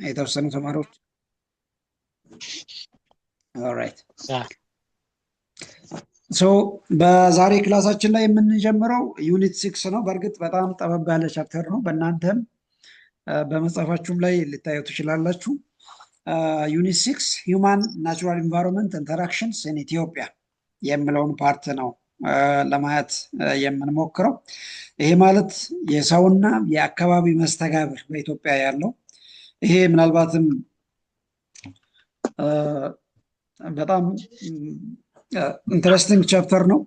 የተወሰኑ ተማሪዎች ኦልራይት ሶ በዛሬ ክላሳችን ላይ የምንጀምረው ዩኒት 6 ነው። በእርግጥ በጣም ጠበብ ያለ ቻፕተር ነው። በእናንተም በመጽሐፋችሁም ላይ ልታዩ ትችላላችሁ። ዩኒት 6 ሂውማን ናቹራል ኢንቫይሮንመንት ኢንተራክሽንስ ኢን ኢትዮጵያ የሚለውን ፓርት ነው ለማየት የምንሞክረው። ይሄ ማለት የሰውና የአካባቢ መስተጋብር በኢትዮጵያ ያለው ይሄ ምናልባትም በጣም ኢንተረስቲንግ ቻፕተር ነው።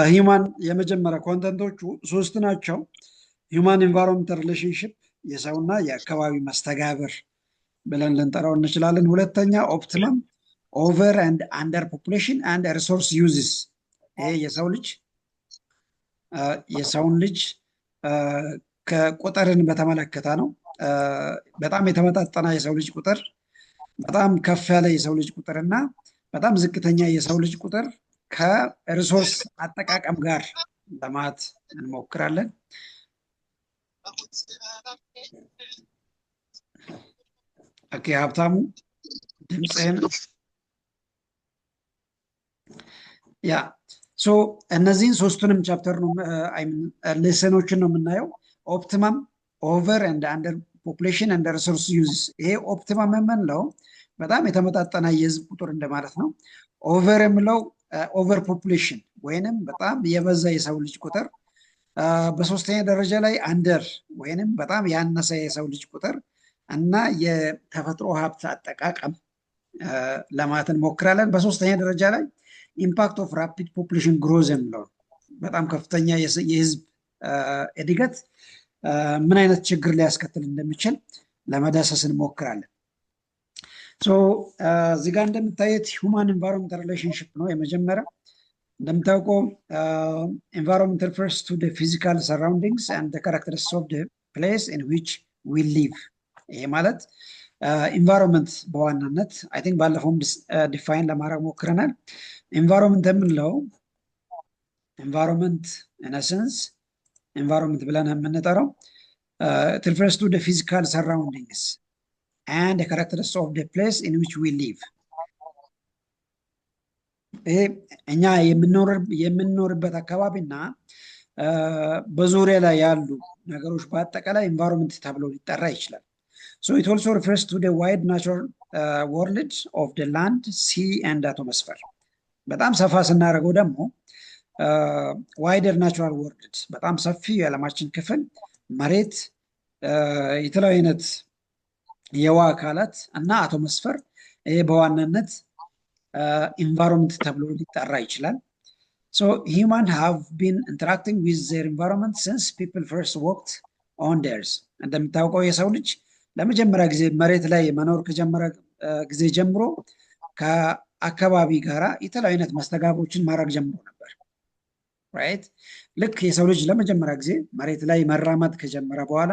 ሂውማን የመጀመሪያ ኮንተንቶቹ 3 ናቸው። ሂውማን ኢንቫይሮንመንት ሪሌሽንሽፕ የሰውና የአካባቢ መስተጋብር ብለን ልንጠራው እንችላለን። ሁለተኛ ኦፕቲመም ኦቨር ኤንድ አንደር ፖፑሌሽን ኤንድ ሪሶርስ ዩዝስ ይሄ የሰውን ልጅ ከቁጥርን በተመለከተ ነው። በጣም የተመጣጠነ የሰው ልጅ ቁጥር፣ በጣም ከፍ ያለ የሰው ልጅ ቁጥር እና በጣም ዝቅተኛ የሰው ልጅ ቁጥር ከሪሶርስ አጠቃቀም ጋር ለማየት እንሞክራለን። ኦኬ ሀብታሙ ድምፅህን ያ ሶ እነዚህን ሶስቱንም ቻፕተር ነው ሌሰኖችን ነው የምናየው። ኦፕቲመም ኦቨር ኤንድ አንደር ፖፑሌሽን ኤንድ ሪሶርስ ዩዝስ ይሄ ኦፕቲመም የምንለው በጣም የተመጣጠነ የህዝብ ቁጥር እንደማለት ነው። ኦቨር የምለው ኦቨር ፖፑሌሽን ወይንም በጣም የበዛ የሰው ልጅ ቁጥር፣ በሶስተኛ ደረጃ ላይ አንደር ወይንም በጣም ያነሰ የሰው ልጅ ቁጥር እና የተፈጥሮ ሀብት አጠቃቀም ለማለት እንሞክራለን። በሶስተኛ ደረጃ ላይ ኢምፓክት ኦፍ ራፒድ ፖፑሌሽን ግሮዝ የምለው በጣም ከፍተኛ የህዝብ እድገት ምን አይነት ችግር ሊያስከትል እንደሚችል ለመዳሰስ እንሞክራለን። እዚህ ጋር እንደምታዩት ሂውማን ኢንቫይሮንመንት ሪሌሽንሽፕ ነው የመጀመሪያ። እንደምታውቀው ኢንቫይሮንመንት ሪፈርስ ቱ ዘ ፊዚካል ሰራውንዲንግስ ኤንድ ዘ ካራክተሪስቲክስ ኦፍ ዘ ፕሌስ ኢን ዊች ዊ ሊቭ። ይሄ ማለት ኢንቫይሮንመንት በዋናነት አይ ቲንክ ባለፈውም ዲፋይን ለማድረግ ሞክረናል። ኢንቫይሮንመንት የምንለው ኢንቫይሮንመንት ኢን ኤሰንስ ኢንቫይሮንመንት ብለን የምንጠራው it refers to the physical surroundings and the characteristics of the place in which we live። ይሄ እኛ የምንኖርበት አካባቢና በዙሪያ ላይ ያሉ ነገሮች በአጠቃላይ ኢንቫይሮንመንት ተብሎ ሊጠራ ይችላል። So it also refers to the wide natural world of the land, sea and atmosphere። በጣም ሰፋ ስናደርገው ደግሞ ዋይደር ናቹራል ወርልድ በጣም ሰፊ የዓለማችን ክፍል መሬት፣ የተለያዩ አይነት የውሃ አካላት እና አቶሞስፈር ይሄ በዋናነት ኢንቫይሮንመንት ተብሎ ሊጠራ ይችላል። So human have been interacting with their environment since people first walked on the earth። እንደምታውቀው የሰው ልጅ ለመጀመሪያ ጊዜ መሬት ላይ መኖር ከጀመረ ጊዜ ጀምሮ ከአካባቢ ጋራ የተለያዩ አይነት መስተጋብሮችን ማድረግ ጀምሮ ነበር። ራይት ልክ የሰው ልጅ ለመጀመሪያ ጊዜ መሬት ላይ መራመድ ከጀመረ በኋላ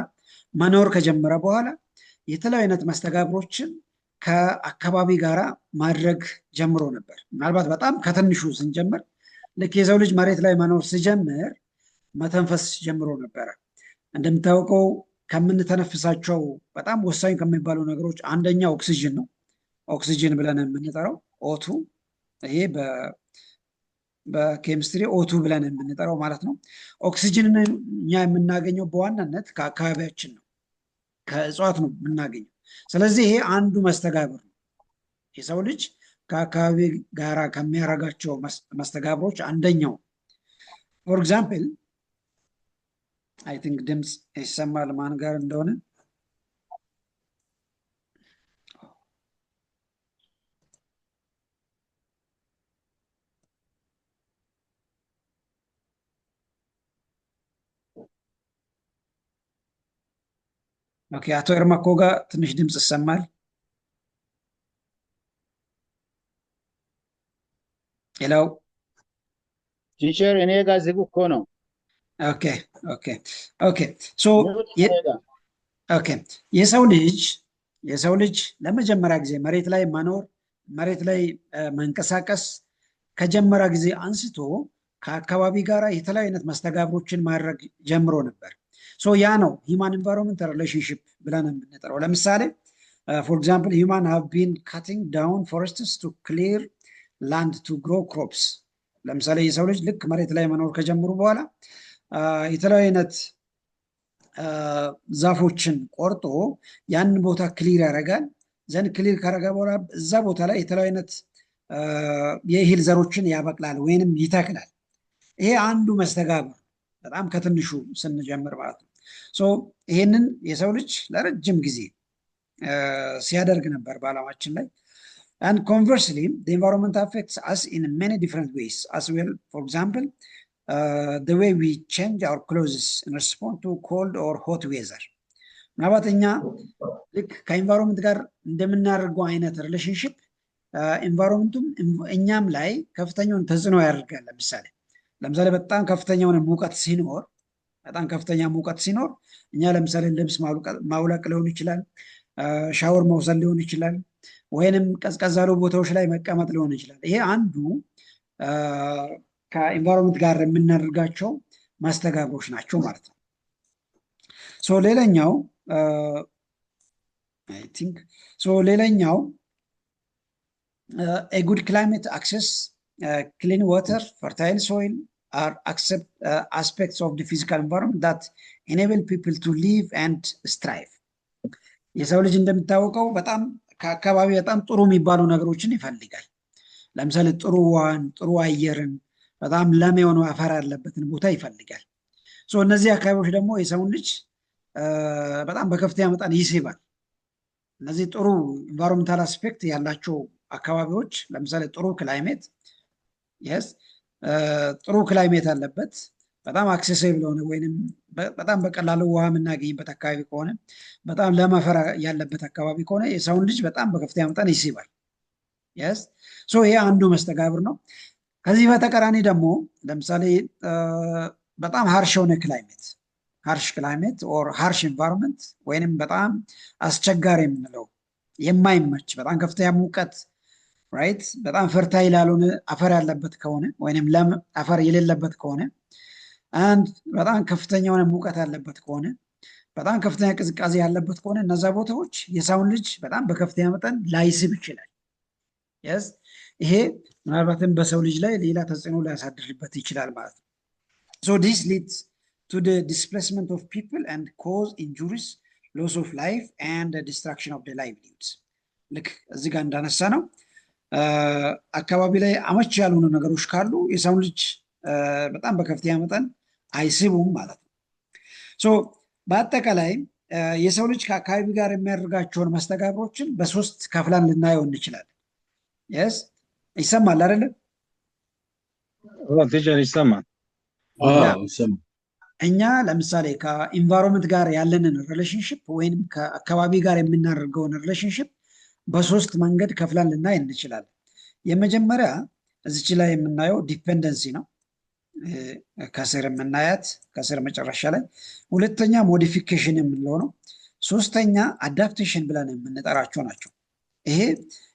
መኖር ከጀመረ በኋላ የተለያዩ አይነት መስተጋብሮችን ከአካባቢ ጋራ ማድረግ ጀምሮ ነበር። ምናልባት በጣም ከትንሹ ስንጀምር ልክ የሰው ልጅ መሬት ላይ መኖር ሲጀምር መተንፈስ ጀምሮ ነበረ። እንደምታውቀው ከምንተነፍሳቸው በጣም ወሳኝ ከሚባሉ ነገሮች አንደኛው ኦክሲጅን ነው። ኦክሲጅን ብለን የምንጠራው ኦቱ፣ ይሄ በኬሚስትሪ ኦቱ ብለን የምንጠራው ማለት ነው። ኦክሲጅንን እኛ የምናገኘው በዋናነት ከአካባቢያችን ነው፣ ከእጽዋት ነው የምናገኘው። ስለዚህ ይሄ አንዱ መስተጋብር ነው። የሰው ልጅ ከአካባቢ ጋራ ከሚያደርጋቸው መስተጋብሮች አንደኛው። ፎር ኤግዛምፕል አይ ቲንክ ድምፅ ይሰማል ማን ጋር እንደሆነ። ኦኬ አቶ ኤርማኮ ጋር ትንሽ ድምፅ ይሰማል። ሄሎ ቲቸር እኔ ጋር ዝግ እኮ ነው። ኦኬ ኦኬ ኦኬ ሶ ኦኬ የሰው ልጅ ለመጀመሪያ ጊዜ መሬት ላይ መኖር መሬት ላይ መንቀሳቀስ ከጀመረ ጊዜ አንስቶ ከአካባቢ ጋር የተለያዩ አይነት መስተጋብሮችን ማድረግ ጀምሮ ነበር። ያ ነው ሂማን ኢንቫይሮንመንት ሪሌሽንሽፕ ብለን የምንጠራው። ለምሳሌ ፎር ኤግዛምፕል ሂማን ሃቭ ቢን ካቲንግ ዳውን ፎረስትስ ቱ ክሊር ላንድ ቱ ግሮ ክሮፕስ። ለምሳሌ የሰው ልጅ ልክ መሬት ላይ መኖር ከጀምሩ በኋላ የተለያዩ አይነት ዛፎችን ቆርጦ ያንን ቦታ ክሊር ያደርጋል። ዘንድ ክሊር ካደረገ በኋላ እዛ ቦታ ላይ የተለያዩ አይነት የእህል ዘሮችን ያበቅላል ወይንም ይተክላል። ይሄ አንዱ መስተጋብር በጣም ከትንሹ ስንጀምር ማለት ነው። ይሄንን የሰው ልጅ ለረጅም ጊዜ ሲያደርግ ነበር በዓለማችን ላይ። and conversely the environment affects us in many different ways as well. For example, the way we change our clothes in response to cold or hot weather. ምናልባት እኛ ልክ ከኢንቫይሮንመንት ጋር እንደምናደርገው አይነት ሪሌሽንሽፕ ኢንቫይሮንመንቱም እኛም ላይ ከፍተኛውን ተጽዕኖ ያደርጋል። ለምሳሌ በጣም ከፍተኛውን ሙቀት ሲኖር እኛ ለምሳሌ ልብስ ማውለቅ ሊሆን ይችላል፣ ሻወር መውሰድ ሊሆን ይችላል፣ ወይንም ቀዝቀዝ ያሉ ቦታዎች ላይ መቀመጥ ሊሆን ይችላል። ይሄ አንዱ ከኢንቫይሮንመንት ጋር የምናደርጋቸው ማስተጋብሮች ናቸው ማለት ነው። ሌላኛው a good climate access, clean water, fertile soil are aspects of the physical environment that enable people to live and strive. የሰው ልጅ እንደሚታወቀው በጣም ከአካባቢ በጣም ጥሩ የሚባሉ ነገሮችን ይፈልጋል። ለምሳሌ ጥሩ ውሃን፣ ጥሩ አየርን፣ በጣም ለም የሆነ አፈር ያለበትን ቦታ ይፈልጋል። እነዚህ አካባቢዎች ደግሞ የሰውን ልጅ በጣም በከፍተኛ መጠን ይስባል። እነዚህ ጥሩ ኢንቫይሮንመንታል አስፔክት ያላቸው አካባቢዎች ለምሳሌ ጥሩ ክላይሜት አለበት፣ በጣም አክሴሲብል ሆነ ወይንም በጣም በቀላሉ ውሃ የምናገኝበት አካባቢ ከሆነ፣ በጣም ለም አፈር ያለበት አካባቢ ከሆነ የሰውን ልጅ በጣም በከፍተኛ መጠን ይስባል። ይሄ አንዱ መስተጋብር ነው። ከዚህ በተቃራኒ ደግሞ ለምሳሌ በጣም ሃርሽ የሆነ ክላይሜት ኦር ሃርሽ ኢንቫይሮንመንት ወይንም በጣም አስቸጋሪ የምንለው የማይመች በጣም ከፍተኛ ሙቀት ራይት፣ በጣም ፈርታይል ያልሆነ አፈር ያለበት ከሆነ ወይንም ለም አፈር የሌለበት ከሆነ፣ አንድ በጣም ከፍተኛ የሆነ ሙቀት ያለበት ከሆነ፣ በጣም ከፍተኛ ቅዝቃዜ ያለበት ከሆነ እነዛ ቦታዎች የሰውን ልጅ በጣም በከፍተኛ መጠን ላይስብ ይችላል። ይሄ ምናልባትም በሰው ልጅ ላይ ሌላ ተጽዕኖ ሊያሳድርበት ይችላል ማለት ነው። this leads to the displacement of people and cause injuries, loss of life and the destruction of the livelihoods. ልክ እዚህ ጋር እንዳነሳ ነው አካባቢ ላይ አመች ያልሆኑ ነገሮች ካሉ የሰውን ልጅ በጣም በከፍተኛ መጠን አይስቡም ማለት ነው። በአጠቃላይ የሰው ልጅ ከአካባቢ ጋር የሚያደርጋቸውን መስተጋብሮችን በሶስት ከፍለን ልናየው እንችላለን። ይሰማል አይደለም? ቲቸር ይሰማል። እኛ ለምሳሌ ከኢንቫይሮንመንት ጋር ያለንን ሪሌሽንሽፕ ወይም ከአካባቢ ጋር የምናደርገውን ሪሌሽንሽፕ በሶስት መንገድ ከፍለን ልናይ እንችላለን። የመጀመሪያ እዚች ላይ የምናየው ዲፔንደንሲ ነው፣ ከስር የምናያት ከስር መጨረሻ ላይ። ሁለተኛ ሞዲፊኬሽን የምንለው ነው። ሶስተኛ አዳፕቴሽን ብለን የምንጠራቸው ናቸው። ይሄ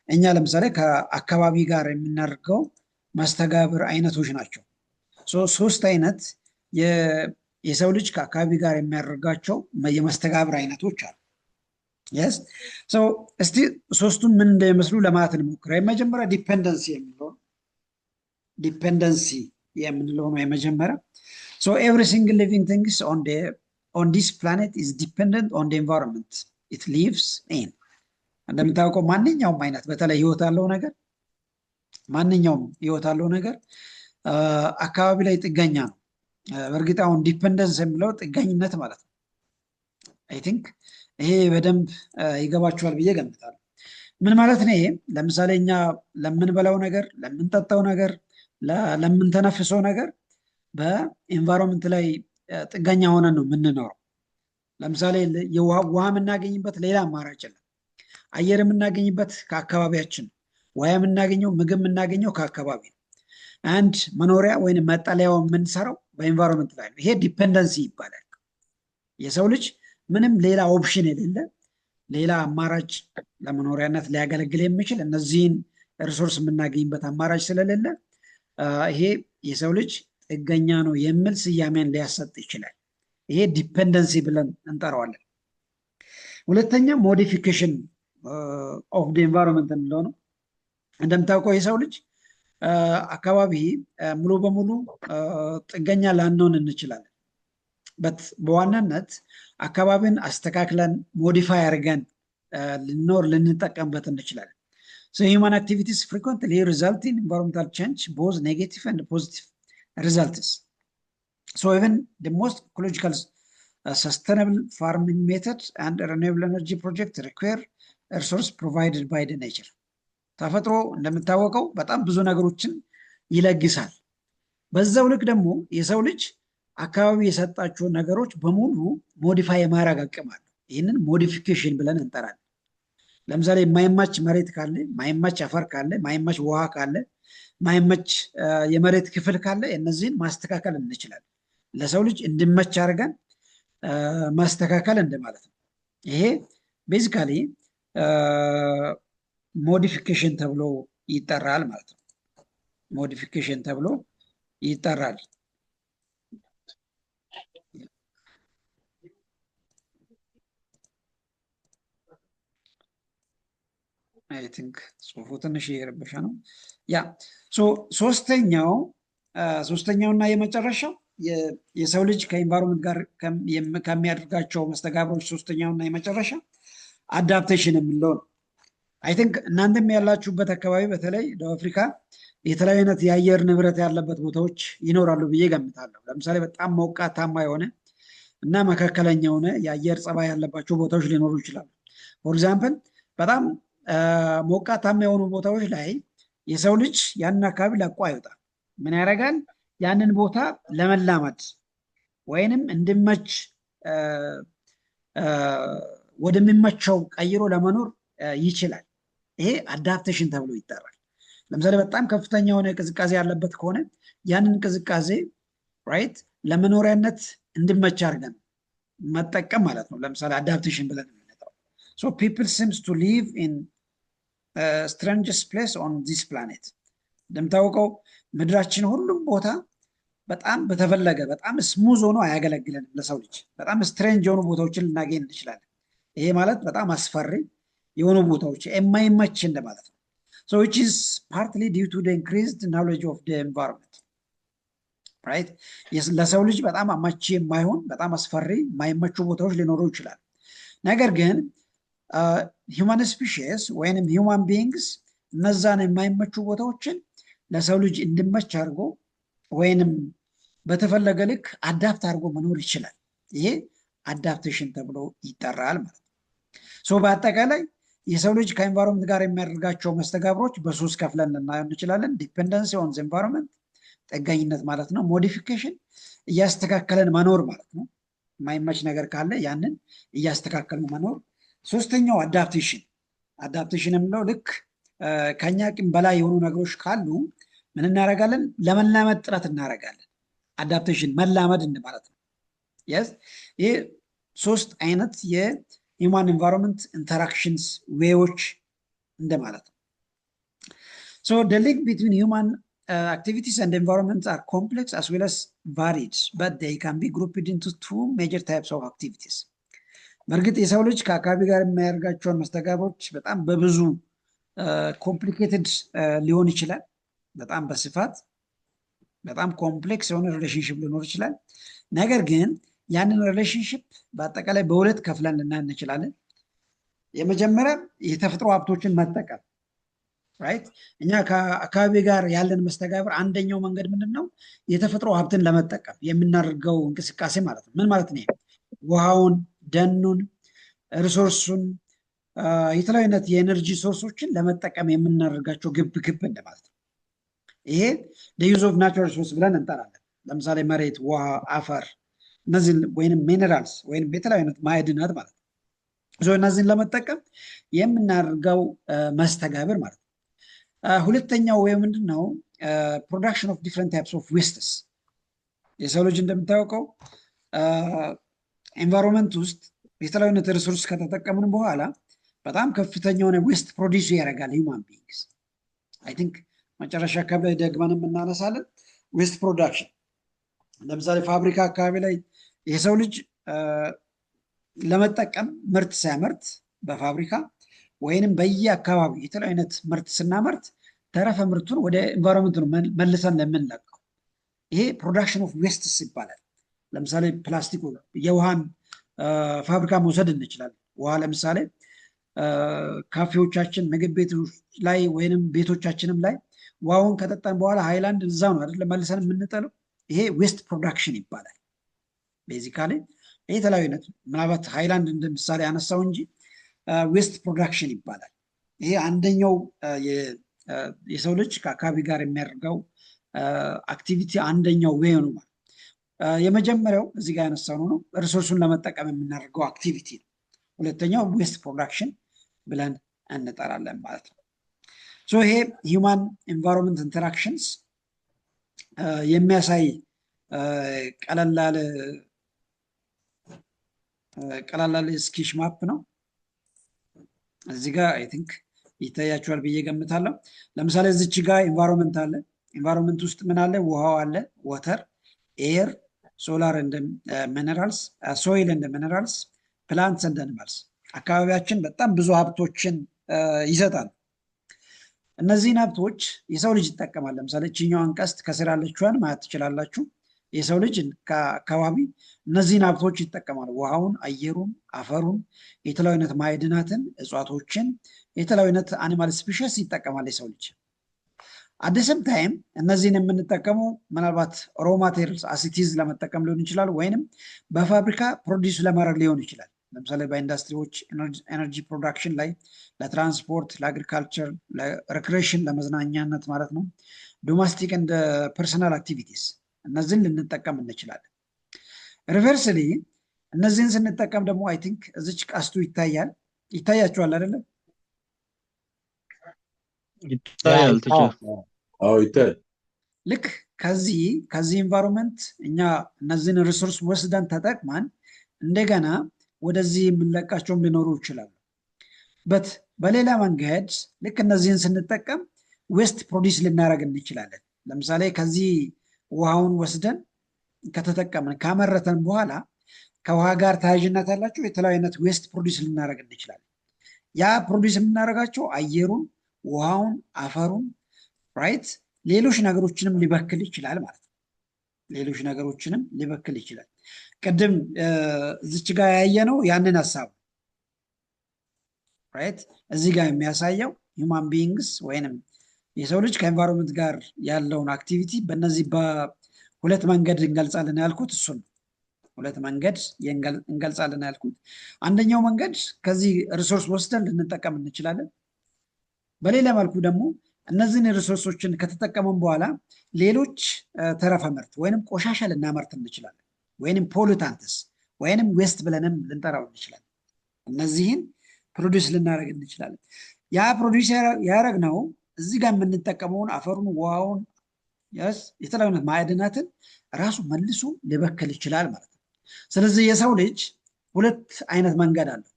እኛ ለምሳሌ ከአካባቢ ጋር የምናደርገው መስተጋብር አይነቶች ናቸው። ሶስት አይነት የሰው ልጅ ከአካባቢ ጋር የሚያደርጋቸው የመስተጋብር አይነቶች አሉ። እስቲ ሶስቱም ምን እንደሚመስሉ ለማለት እንሞክር። የመጀመሪያ ዲፔንደንሲ የምንለው ነው። የመጀመሪያ every single living thing on this planet is dependent on the environment it lives in. እንደምታውቀው ማንኛውም አይነት በተለይ ማንኛውም ህይወት ያለው ነገር አካባቢ ላይ ጥገኛ ነው። በእርግጥ አሁን ዲፔንደንስ የሚለው ጥገኝነት ማለት ነው። አይ ቲንክ ይሄ በደንብ ይገባችኋል ብዬ ገምታለሁ። ምን ማለት ነው ይሄ? ለምሳሌ እኛ ለምንበላው ነገር፣ ለምንጠጣው ነገር፣ ለምንተነፍሰው ነገር በኢንቫይሮንመንት ላይ ጥገኛ ሆነን ነው የምንኖረው። ለምሳሌ ውሃ የምናገኝበት ሌላ አማራጭ የለም። አየር የምናገኝበት ከአካባቢያችን፣ ውሃ የምናገኘው ምግብ የምናገኘው ከአካባቢ ነው። አንድ መኖሪያ ወይም መጠለያው የምንሰራው በኢንቫይሮንመንት ላይ ነው። ይሄ ዲፔንደንሲ ይባላል። የሰው ልጅ ምንም ሌላ ኦፕሽን የሌለ ሌላ አማራጭ ለመኖሪያነት ሊያገለግል የሚችል እነዚህን ሪሶርስ የምናገኝበት አማራጭ ስለሌለ ይሄ የሰው ልጅ ጥገኛ ነው የሚል ስያሜን ሊያሰጥ ይችላል። ይሄ ዲፔንደንሲ ብለን እንጠራዋለን። ሁለተኛ ሞዲፊኬሽን ኦፍ ዲ ኤንቫይሮንመንት የምንለው ነው። እንደምታውቀው የሰው ልጅ አካባቢ ሙሉ በሙሉ ጥገኛ ላንሆን እንችላለን። በዋናነት አካባቢን አስተካክለን ሞዲፋይ አድርገን ልንኖር ልንጠቀምበት እንችላለን። So human activities frequently result in environmental change, both negative and positive results. So even the most ecological sustainable farming method and renewable energy project require a resource provided by the nature. ተፈጥሮ እንደምታወቀው በጣም ብዙ ነገሮችን ይለግሳል። በዛው ልክ ደግሞ የሰው ልጅ አካባቢ የሰጣቸው ነገሮች በሙሉ ሞዲፋይ የማድረግ አቅም አለው። ይህንን ሞዲፊኬሽን ብለን እንጠራለን። ለምሳሌ የማይመች መሬት ካለ፣ ማይመች አፈር ካለ፣ ማይመች ውሃ ካለ፣ ማይመች የመሬት ክፍል ካለ እነዚህን ማስተካከል እንችላለን። ለሰው ልጅ እንዲመች አድርገን ማስተካከል እንደማለት ነው። ይሄ ቤዚካሊ ሞዲፊኬሽን ተብሎ ይጠራል ማለት ነው። ሞዲፊኬሽን ተብሎ ይጠራል። አይ ቲንክ ጽሁፉ ትንሽ እየረበሸ ነው። ያ ሶስተኛውና የመጨረሻው የሰው ልጅ ከኢንቫይሮንመንት ጋር ከሚያደርጋቸው መስተጋብሮች ሶስተኛውና የመጨረሻ አዳፕቴሽን የምንለው ነው። አይ ቲንክ እናንተም ያላችሁበት አካባቢ በተለይ ደቡብ አፍሪካ የተለያዩ አይነት የአየር ንብረት ያለበት ቦታዎች ይኖራሉ ብዬ ገምታለሁ። ለምሳሌ በጣም ሞቃታማ የሆነ እና መካከለኛ የሆነ የአየር ጸባይ ያለባቸው ቦታዎች ሊኖሩ ይችላሉ። ፎር ኤግዛምፕል በጣም ሞቃታማ የሆኑ ቦታዎች ላይ የሰው ልጅ ያንን አካባቢ ለቆ አይወጣም። ምን ያደርጋል? ያንን ቦታ ለመላመድ ወይንም እንዲመች ወደሚመቸው ቀይሮ ለመኖር ይችላል። ይሄ አዳፕቴሽን ተብሎ ይጠራል። ለምሳሌ በጣም ከፍተኛ የሆነ ቅዝቃዜ ያለበት ከሆነ ያንን ቅዝቃዜ ራይት ለመኖሪያነት እንዲመች አድርገን መጠቀም ማለት ነው። ለምሳሌ አዳፕቴሽን ብለን የምንጠራው። So people seems to live in strangest place on this planet. እንደምታውቀው ምድራችን ሁሉም ቦታ በጣም በተፈለገ በጣም ስሙዝ ሆኖ አያገለግለንም ለሰው ልጅ። በጣም ስትሬንጅ የሆኑ ቦታዎችን ልናገኝ እንችላለን። ይሄ ማለት በጣም አስፈሪ የሆኑ ቦታዎች የማይመች እንደማለት ነው። So which is partly due to the increased knowledge of the environment. Right? ለሰው ልጅ በጣም አመቺ የማይሆን በጣም አስፈሪ የማይመቹ ቦታዎች ሊኖሩ ይችላል። ነገር ግን ሂውማን ስፒሺስ ወይንም ሂውማን ቢንግስ እነዛን የማይመቹ ቦታዎችን ለሰው ልጅ እንዲመች አድርጎ ወይንም በተፈለገ ልክ አዳፕት አድርጎ መኖር ይችላል። ይሄ አዳፕቴሽን ተብሎ ይጠራል ማለት ነው። ሶ በአጠቃላይ የሰው ልጅ ከኤንቫይሮንመንት ጋር የሚያደርጋቸው መስተጋብሮች በሶስት ከፍለን ልናየው እንችላለን። ዲፔንደንሲ ኦን ዘ ኤንቫይሮንመንት ጥገኝነት ማለት ነው። ሞዲፊኬሽን እያስተካከለን መኖር ማለት ነው። የማይመች ነገር ካለ ያንን እያስተካከልን መኖር። ሶስተኛው አዳፕቴሽን የምለው ልክ ከኛ አቅም በላይ የሆኑ ነገሮች ካሉ ምን እናደርጋለን? ለመላመድ ጥረት እናደርጋለን። አዳፕቴሽን መላመድ ማለት ነው። ይህ ሶስት አይነት የሂውማን ኤንቫይሮንመንት ኢንተራክሽንስ ዌዎች እንደማለት ነው። So the link between human activities and environments are complex as well as varied, but they can be grouped into two major types of activities. በእርግጥ የሰው ልጅ ከአካባቢ ጋር የሚያደርጋቸውን መስተጋብሮች በጣም በብዙ ኮምፕሊኬትድ ሊሆን ይችላል። በጣም በስፋት በጣም ኮምፕሌክስ የሆነ ሪሌሽንሽፕ ሊኖር ይችላል። ነገር ግን ያንን ሪሌሽንሽፕ በአጠቃላይ በሁለት ከፍለን ልናይ እንችላለን። የመጀመሪያ የተፈጥሮ ሀብቶችን መጠቀም ራይት። እኛ ከአካባቢ ጋር ያለን መስተጋብር አንደኛው መንገድ ምንድን ነው? የተፈጥሮ ሀብትን ለመጠቀም የምናደርገው እንቅስቃሴ ማለት ነው። ምን ማለት ነው? ውሃውን፣ ደኑን፣ ሪሶርሱን፣ የተለያዩ አይነት የኤነርጂ ሶርሶችን ለመጠቀም የምናደርጋቸው ግብ እንደማለት ነው። ይሄ ዩዝ ኦፍ ናቹራል ሪሶርስ ብለን እንጠራለን። ለምሳሌ መሬት፣ ውሃ፣ አፈር እነዚህን ወይም ሚኔራልስ ወይም የተለያዩ አይነት ማዕድናት ማለት ነው። እነዚህን ለመጠቀም የምናደርገው መስተጋብር ማለት ነው። ሁለተኛው ወይ ምንድን ነው? ፕሮዳክሽን ኦፍ ዲፍረንት ታይፕስ ኦፍ ዌስትስ። የሰው ልጅ እንደምታውቀው ኤንቫይሮንመንት ውስጥ የተለያዩ አይነት ሪሶርስ ከተጠቀምን በኋላ በጣም ከፍተኛ የሆነ ዌስት ፕሮዲስ ያደርጋል ሂውማን ቢንግስ። አይ ቲንክ መጨረሻ አካባቢ ደግመንም እናነሳለን። ዌስት ፕሮዳክሽን ለምሳሌ ፋብሪካ አካባቢ ላይ የሰው ልጅ ለመጠቀም ምርት ሲያመርት በፋብሪካ ወይንም በየአካባቢው የተለያዩ አይነት ምርት ስናመርት ተረፈ ምርቱን ወደ ኤንቫይሮንመንት ነው መልሰን ለምንለቀው። ይሄ ፕሮዳክሽን ኦፍ ዌስትስ ይባላል። ለምሳሌ ፕላስቲክ የውሃን ፋብሪካ መውሰድ እንችላለን። ውሃ ለምሳሌ ካፌዎቻችን፣ ምግብ ቤቶች ላይ ወይንም ቤቶቻችንም ላይ ውሃውን ከጠጣን በኋላ ሃይላንድ እዛ ነው አይደለ መልሰን የምንጠለው። ይሄ ዌስት ፕሮዳክሽን ይባላል። ቤዚካሊ የተለያዩ አይነት ምናልባት ሃይላንድ እንደ ምሳሌ ያነሳው እንጂ ዌስት ፕሮዳክሽን ይባላል። ይሄ አንደኛው የሰው ልጅ ከአካባቢ ጋር የሚያደርገው አክቲቪቲ አንደኛው ዌይ ነው። የመጀመሪያው እዚህ ጋር ያነሳው ነው ሪሶርሱን ለመጠቀም የምናደርገው አክቲቪቲ ነው። ሁለተኛው ዌስት ፕሮዳክሽን ብለን እንጠራለን ማለት ነው። ይሄ ሂውማን ኤንቫይሮንመንት ኢንተራክሽንስ የሚያሳይ ቀለል ያለ ስኬች ማፕ ነው። እዚህ ጋር አይ ቲንክ ይታያችኋል ብዬ ገምታለሁ። ለምሳሌ እዚች ጋር ኤንቫይሮንመንት አለ። ኤንቫይሮንመንት ውስጥ ምን አለ? ውሃው አለ፣ ወተር፣ ኤር፣ ሶላር እንደ ሚነራልስ፣ ሶይል እንደ ሚነራልስ፣ ፕላንትስ እንደ አኒማልስ። አካባቢያችን በጣም ብዙ ሀብቶችን ይሰጣል። እነዚህን ሀብቶች የሰው ልጅ ይጠቀማል። ለምሳሌ ችኛዋን ቀስት ከስር ያለችዋን ማየት ትችላላችሁ። የሰው ልጅ ከአካባቢ እነዚህን ሀብቶች ይጠቀማል። ውሃውን፣ አየሩን፣ አፈሩን፣ የተለያዩ አይነት ማዕድናትን፣ እጽዋቶችን፣ የተለያዩ አይነት አኒማል ስፒሽስ ይጠቀማል የሰው ልጅ። አደሰም ታይም እነዚህን የምንጠቀመው ምናልባት ሮ ማቴሪያልስ አሲቲዝ ለመጠቀም ሊሆን ይችላል፣ ወይንም በፋብሪካ ፕሮዲስ ለማድረግ ሊሆን ይችላል። ለምሳሌ በኢንዱስትሪዎች ኤነርጂ ፕሮዳክሽን ላይ፣ ለትራንስፖርት፣ ለአግሪካልቸር፣ ለሬክሬሽን ለመዝናኛነት ማለት ነው። ዶሜስቲክ እንደ ፐርሰናል አክቲቪቲስ እነዚህን ልንጠቀም እንችላለን። ሪቨርስሊ እነዚህን ስንጠቀም ደግሞ አይ ቲንክ እዚች ቀስቱ ይታያችኋል አይደለም? ይታያል ቲቸር። አዎ ይታያል። ልክ ከዚህ ኢንቫይሮንመንት እኛ እነዚህን ሪሶርስ ወስደን ተጠቅመን እንደገና ወደዚህ የምንለቃቸውም ሊኖሩ ይችላሉ። በት በሌላ መንገድ ልክ እነዚህን ስንጠቀም ዌስት ፕሮዲስ ልናደርግ እንችላለን። ለምሳሌ ከዚህ ውሃውን ወስደን ከተጠቀምን ካመረተን በኋላ ከውሃ ጋር ተያያዥነት ያላቸው የተለያዩ አይነት ዌስት ፕሮዲስ ልናደርግ እንችላለን። ያ ፕሮዲስ የምናደርጋቸው አየሩን፣ ውሃውን፣ አፈሩን ራይት ሌሎች ነገሮችንም ሊበክል ይችላል ማለት ነው። ሌሎች ነገሮችንም ሊበክል ይችላል። ቅድም እዚች ጋር ያየነው ያንን ሀሳብ ራይት እዚህ ጋር የሚያሳየው ሂውማን ቢንግስ ወይንም የሰው ልጅ ከኤንቫይሮንመንት ጋር ያለውን አክቲቪቲ በእነዚህ በሁለት መንገድ እንገልጻለን ያልኩት እሱን ነው። ሁለት መንገድ እንገልጻለን ያልኩት አንደኛው መንገድ ከዚህ ሪሶርስ ወስደን ልንጠቀም እንችላለን። በሌላ መልኩ ደግሞ እነዚህን ሪሶርሶችን ከተጠቀመን በኋላ ሌሎች ተረፈ ምርት ወይንም ቆሻሻ ልናመርት እንችላለን፣ ወይንም ፖሉታንትስ ወይንም ዌስት ብለንም ልንጠራው እንችላለን። እነዚህን ፕሮዲስ ልናደርግ እንችላለን። ያ ፕሮዲስ ያደረግነው እዚህ ጋር የምንጠቀመውን አፈሩን፣ ውሃውን፣ የተለያዩ ማዕድናትን ራሱ መልሶ ሊበክል ይችላል ማለት ነው። ስለዚህ የሰው ልጅ ሁለት አይነት መንገድ አለው።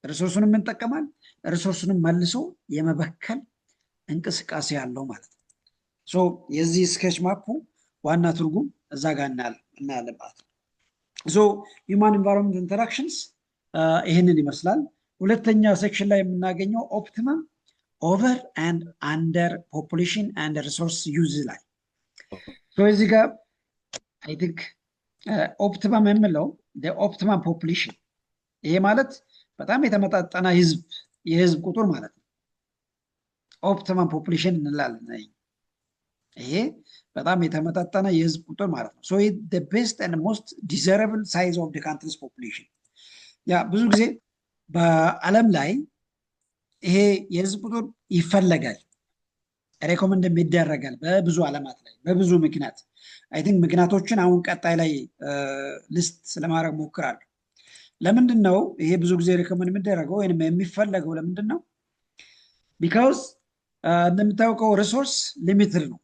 ሪሶርሱንም እንጠቀማል፣ ሪሶርሱንም መልሶ የመበከል እንቅስቃሴ ያለው ማለት ነው። የዚህ ስኬች ማፑ ዋና ትርጉም እዛ ጋር እናያለን ማለት ነው። ሂውማን ኢንቫይሮንመንት ኢንተራክሽንስ ይህንን ይመስላል። ሁለተኛ ሴክሽን ላይ የምናገኘው ኦፕቲመም ኦቨር ኤንድ አንደር ፖፑሌሽን ኤንድ ሪሶርስ ዩዝ ላይ እዚህ ጋር አይ ቲንክ ኦፕቲመም የምለው ኦፕቲመም ፖፑሌሽን፣ ይሄ ማለት በጣም የተመጣጠነ የህዝብ ቁጥር ማለት ነው። ኦፕቲመም ፖፑሌሽን እንላለን። ይሄ በጣም የተመጣጠነ የህዝብ ቁጥር ማለት ነው። ቤስት ኤንድ ሞስት ዲዘረብል ሳይዝ ኦፍ ካንትሪስ ፖፑሌሽን። ያ ብዙ ጊዜ በዓለም ላይ ይሄ የህዝብ ቁጥር ይፈለጋል፣ ሬኮመንድ ይደረጋል በብዙ ዓለማት ላይ በብዙ ምክንያት። አይ ቲንክ ምክንያቶችን አሁን ቀጣይ ላይ ሊስት ለማድረግ ሞክራለሁ። ለምንድን ነው ይሄ ብዙ ጊዜ ሬኮመንድ የሚደረገው ወይም የሚፈለገው? ለምንድን ነው? ቢካውዝ እንደምታውቀው ሪሶርስ ሊሚትድ ነው።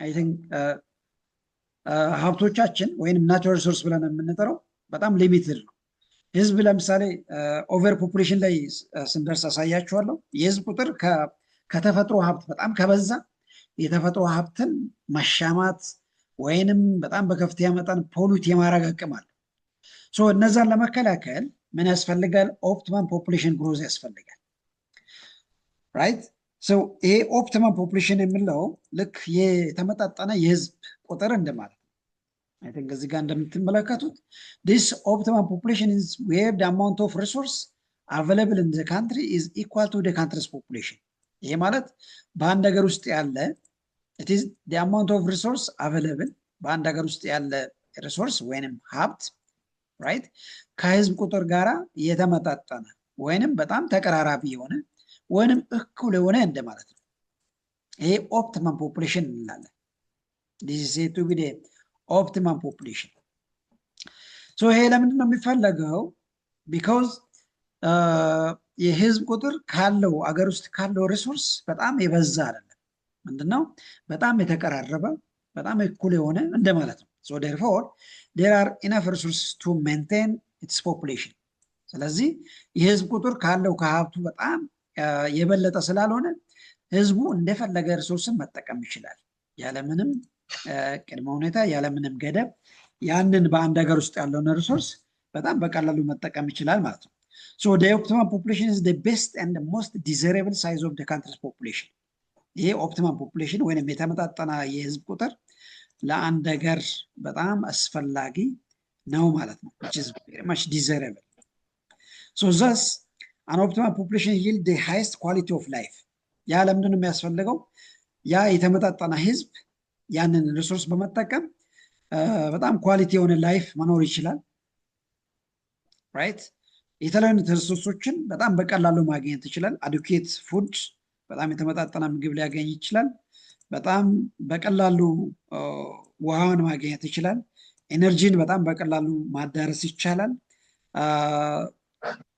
አይ ቲንክ ሀብቶቻችን ወይም ናቹራል ሪሶርስ ብለን የምንጠራው በጣም ሊሚትድ ነው። ህዝብ ለምሳሌ ኦቨር ፖፑሌሽን ላይ ስንደርስ አሳያችኋለሁ። የህዝብ ቁጥር ከተፈጥሮ ሀብት በጣም ከበዛ የተፈጥሮ ሀብትን መሻማት ወይንም በጣም በከፍተኛ መጠን ፖሉት የማድረግ አቅም አለው። ሶ እነዛን ለመከላከል ምን ያስፈልጋል? ኦፕቲማም ፖፑሌሽን ግሮዝ ያስፈልጋል። ራይት ሶ ይሄ ኦፕቲማም ፖፑሌሽን የምለው ልክ የተመጣጠነ የህዝብ ቁጥር እንደማለት ነው። አይ ቲንክ እዚህ ጋር እንደምትመለከቱት this optimum population is where the amount of resource available in the country is equal to the country's population። ይሄ ማለት በአንድ ሀገር ውስጥ ያለ it is the amount of resource available በአንድ ሀገር ውስጥ ያለ ሪሶርስ ወይንም ሀብት ራይት ከህዝብ ቁጥር ጋራ የተመጣጠነ ወይንም በጣም ተቀራራቢ የሆነ ወይንም እኩል የሆነ እንደማለት ነው። ይሄ ኦፕቲማም ፖፑሌሽን እንላለን። this is said to be the optimum population። so ይሄ ለምንድን ነው የሚፈለገው? because የህዝብ ቁጥር ካለው አገር ውስጥ ካለው ሪሶርስ በጣም የበዛ አይደለም። ምንድነው? በጣም የተቀራረበ በጣም እኩል የሆነ እንደማለት ነው። so therefore there are enough resources to maintain its population። ስለዚህ የህዝብ ቁጥር ካለው ከሀብቱ በጣም የበለጠ ስላልሆነ ህዝቡ እንደፈለገ ሪሶርስን መጠቀም ይችላል ያለምንም ቅድመ ሁኔታ ያለምንም ገደብ ያንን በአንድ ሀገር ውስጥ ያለውን ሪሶርስ በጣም በቀላሉ መጠቀም ይችላል ማለት ነው። so the optimum population is the best and the most desirable size of the country's population። ይሄ ኦፕቲማም ፖፑሌሽን ወይንም የተመጣጠነ የህዝብ ቁጥር ለአንድ ሀገር በጣም አስፈላጊ ነው ማለት ነው which is very much desirable። so thus an optimum population yield the highest quality of life። ያ ለምንድን ነው የሚያስፈልገው? ያ የተመጣጠነ ህዝብ ያንን ሪሶርስ በመጠቀም በጣም ኳሊቲ የሆነ ላይፍ መኖር ይችላል። ራይት የተለያዩ ሪሶርሶችን በጣም በቀላሉ ማግኘት ይችላል። አዱኬት ፉድ በጣም የተመጣጠነ ምግብ ሊያገኝ ይችላል። በጣም በቀላሉ ውሃን ማግኘት ይችላል። ኤነርጂን በጣም በቀላሉ ማዳረስ ይቻላል።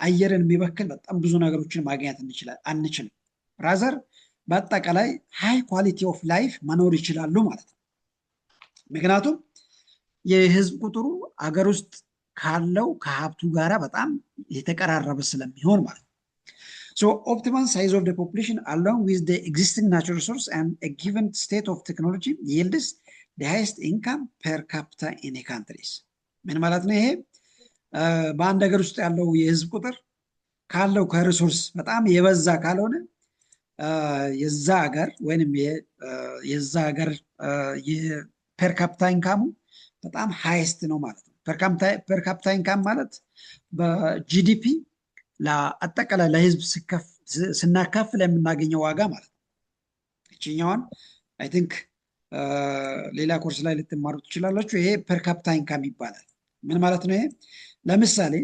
አየርን የሚበክል በጣም ብዙ ነገሮችን ማግኘት አንችልም። ራዘር በአጠቃላይ ሃይ ኳሊቲ ኦፍ ላይፍ መኖር ይችላሉ ማለት ነው። ምክንያቱም የህዝብ ቁጥሩ አገር ውስጥ ካለው ከሀብቱ ጋራ በጣም የተቀራረበ ስለሚሆን ማለት ነው። so optimal size of the population along with the existing natural resource and a given state of technology yields the highest income per capita in a countries። ምን ማለት ነው ይሄ? በአንድ ሀገር ውስጥ ያለው የህዝብ ቁጥር ካለው ከሪሶርስ በጣም የበዛ ካልሆነ የዛ ሀገር ወይንም የዛ ሀገር የፐር ካፒታ ኢንካሙ በጣም ሃይስት ነው ማለት ነው። ፐር ካፒታ ኢንካም ማለት በጂዲፒ ለአጠቃላይ ለህዝብ ስናካፍል የምናገኘው ዋጋ ማለት ነው። እችኛዋን አይ ቲንክ ሌላ ኮርስ ላይ ልትማሩ ትችላላችሁ። ይሄ ፐር ካፒታ ኢንካም ይባላል። ምን ማለት ነው ይሄ? ለምሳሌ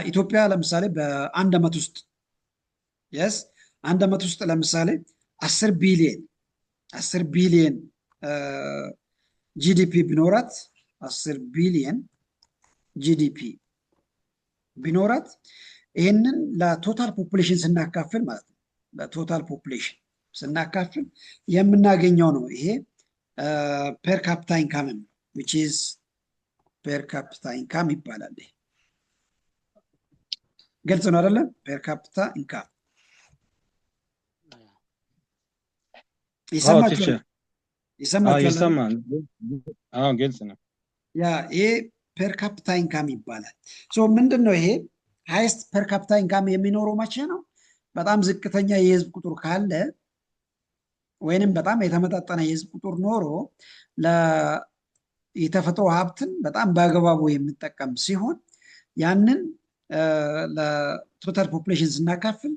ኢትዮጵያ ለምሳሌ በአንድ ዓመት ውስጥ አንድ ዓመት ውስጥ ለምሳሌ 10 ቢሊየን ጂዲፒ ቢኖራት 10 ቢሊየን ጂዲፒ ቢኖራት ይህንን ለቶታል ፖፑሌሽን ስናካፍል ማለት ነው። ለቶታል ፖፑሌሽን ስናካፍል የምናገኘው ነው ይሄ ፐር ካፒታ ኢንካም ነው which is ፐር ካፒታ ኢንካም ይባላል። ግልጽ ነው አይደለም? ፐር ካፒታ ኢንካም ይሰማል። ግልጽ ነው። ያ ይሄ ፐር ካፒታ ኢንካም ይባላል። ምንድን ነው ይሄ? ሃይስት ፐር ካፒታ ኢንካም የሚኖረው መቼ ነው? በጣም ዝቅተኛ የህዝብ ቁጥር ካለ ወይንም በጣም የተመጣጠነ የህዝብ ቁጥር ኖሮ የተፈጥሮ ሀብትን በጣም በአግባቡ የሚጠቀም ሲሆን ያንን ለቶታል ፖፑሌሽን ስናካፍል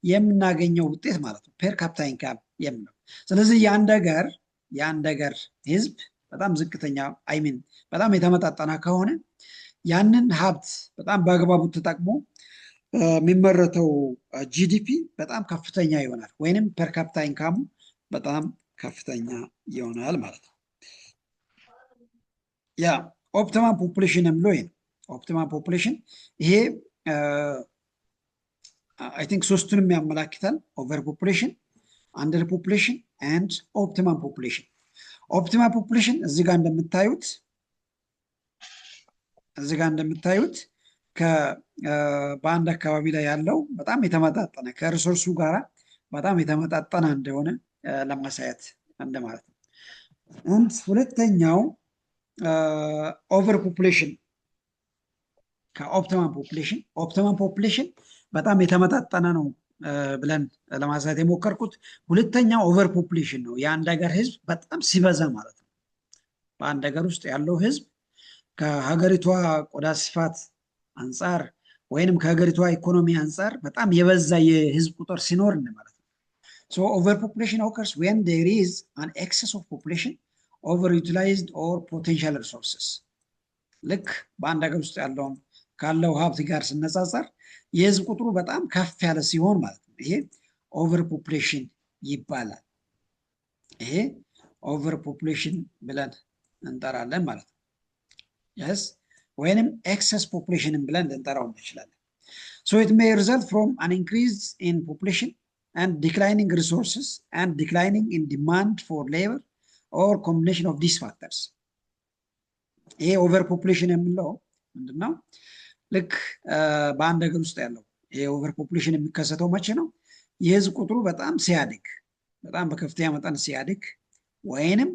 የምናገኘው ውጤት ማለት ነው ፐር ካፒታ ኢንካም የምንለው። ስለዚህ የአንድ ሀገር ህዝብ በጣም ዝቅተኛ አይሚን በጣም የተመጣጠነ ከሆነ ያንን ሀብት በጣም በአግባቡ ተጠቅሞ የሚመረተው ጂዲፒ በጣም ከፍተኛ ይሆናል ወይንም ፐር ካፒታ ኢንካሙ በጣም ከፍተኛ ይሆናል ማለት ነው። ያ ኦፕቲማም ፖፑሌሽን የምለው ይሄ ነው። ኦፕቲማም ፖፑሌሽን ይሄ አይ ቲንክ ሶስቱንም ያመላክታል። ኦቨር ፖፑሌሽን፣ አንደር ፖፑሌሽን ኤንድ ኦፕቲማም ፖፑሌሽን። ኦፕቲማም ፖፑሌሽን እዚህ ጋር እንደምታዩት በአንድ አካባቢ ላይ ያለው በጣም የተመጣጠነ ከሪሶርሱ ጋራ በጣም የተመጣጠነ እንደሆነ ለማሳየት እንደማለት ነው። አንድ ሁለተኛው ኦቨር ፖፑሌሽን ከኦፕቲማም ፖፑሌሽን በጣም የተመጣጠነ ነው ብለን ለማሳየት የሞከርኩት። ሁለተኛው ኦቨር ፖፑሌሽን ነው፣ የአንድ ሀገር ህዝብ በጣም ሲበዛ ማለት ነው። በአንድ ሀገር ውስጥ ያለው ህዝብ ከሀገሪቷ ቆዳ ስፋት አንጻር ወይንም ከሀገሪቷ ኢኮኖሚ አንጻር በጣም የበዛ የህዝብ ቁጥር ሲኖር ማለት ነው። ሶ ኦቨር ፖፑሌሽን ኦከርስ ዌን ዜር ኢዝ አን ኤክሰስ ኦፍ ፖፑሌሽን ኦቨር ዩቲላይዝድ ኦር ፖቴንሻል ሪሶርስስ። ልክ በአንድ ሀገር ውስጥ ያለውን ካለው ሀብት ጋር ስነጻጸር የህዝብ ቁጥሩ በጣም ከፍ ያለ ሲሆን ማለት ነው። ይሄ ኦቨር ፖፑሌሽን ይባላል። ይሄ ኦቨር ፖፑሌሽን ብለን እንጠራለን ማለት ነው። የስ ወይንም ኤክሰስ ፖፑሌሽንን ብለን ልንጠራው እንችላለን። ሶ ኢት ሜይ ሪዘልት ፍሮም አን ኢንክሪዝ ኢን ፖፑሌሽን and declining resources and declining in demand for labor or combination of these factors. ይሄ ኦቨር ፖፑሌሽን የምንለው ምንድነው? ልክ በአንድ ሀገር ውስጥ ያለው ይሄ ኦቨር ፖፑሌሽን የሚከሰተው መቼ ነው? የህዝብ ቁጥሩ በጣም ሲያድግ፣ በጣም በከፍተኛ መጠን ሲያድግ ወይንም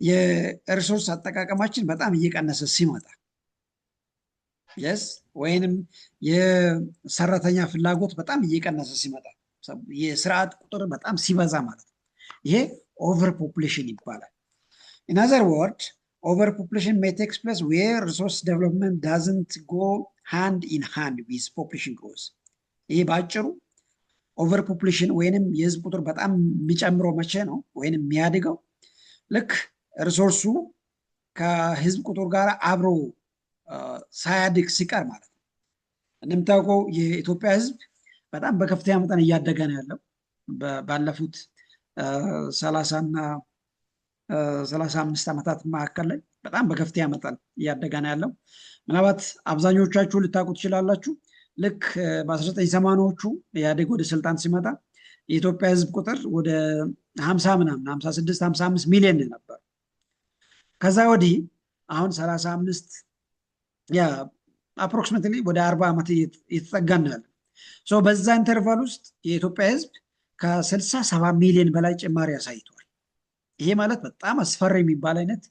የሪሶርስ አጠቃቀማችን በጣም እየቀነሰ ሲመጣ፣ የስ ወይንም የሰራተኛ ፍላጎት በጣም እየቀነሰ ሲመጣ፣ የስርዓት ቁጥር በጣም ሲበዛ ማለት ነው። ይሄ ኦቨር ፖፑሌሽን ይባላል። ኢን አዘር ወርድ ኦቨር ፖፑሌሽን ሜይ ቴክስ ፕሌስ ዌር ሪሶርስ ዴቨሎፕመንት ዳዝንት ጎ ሃንድ ኢን ሃንድ ዊዝ ፖፑሌሽን ግሮዝ። ይሄ በአጭሩ ኦቨር ፖፑሌሽን ወይንም የህዝብ ቁጥር በጣም የሚጨምረው መቼ ነው? ወይንም የሚያድገው ልክ ሪሶርሱ ከህዝብ ቁጥር ጋር አብሮ ሳያድግ ሲቀር ማለት ነው። እንደምታውቀው የኢትዮጵያ ህዝብ በጣም በከፍተኛ መጠን እያደገ ነው ያለው። ባለፉት 30 እና 35 ዓመታት መካከል ላይ በጣም በከፍተኛ መጠን እያደገ ነው ያለው። ምናልባት አብዛኞቻችሁ ልታውቁ ትችላላችሁ። ልክ በ1980ዎቹ ኢህአዴግ ወደ ስልጣን ሲመጣ የኢትዮጵያ ህዝብ ቁጥር ወደ 50 ምናምን 56 55 ሚሊዮን ነበር። ከዛ ወዲህ አሁን 35 አፕሮክሲሜትሊ ወደ 40 ዓመት እየተጠጋ ነው ያለው። በዛ ኢንተርቫል ውስጥ የኢትዮጵያ ህዝብ ከ67 ሚሊዮን በላይ ጭማሪ አሳይቷል። ይሄ ማለት በጣም አስፈሪ የሚባል አይነት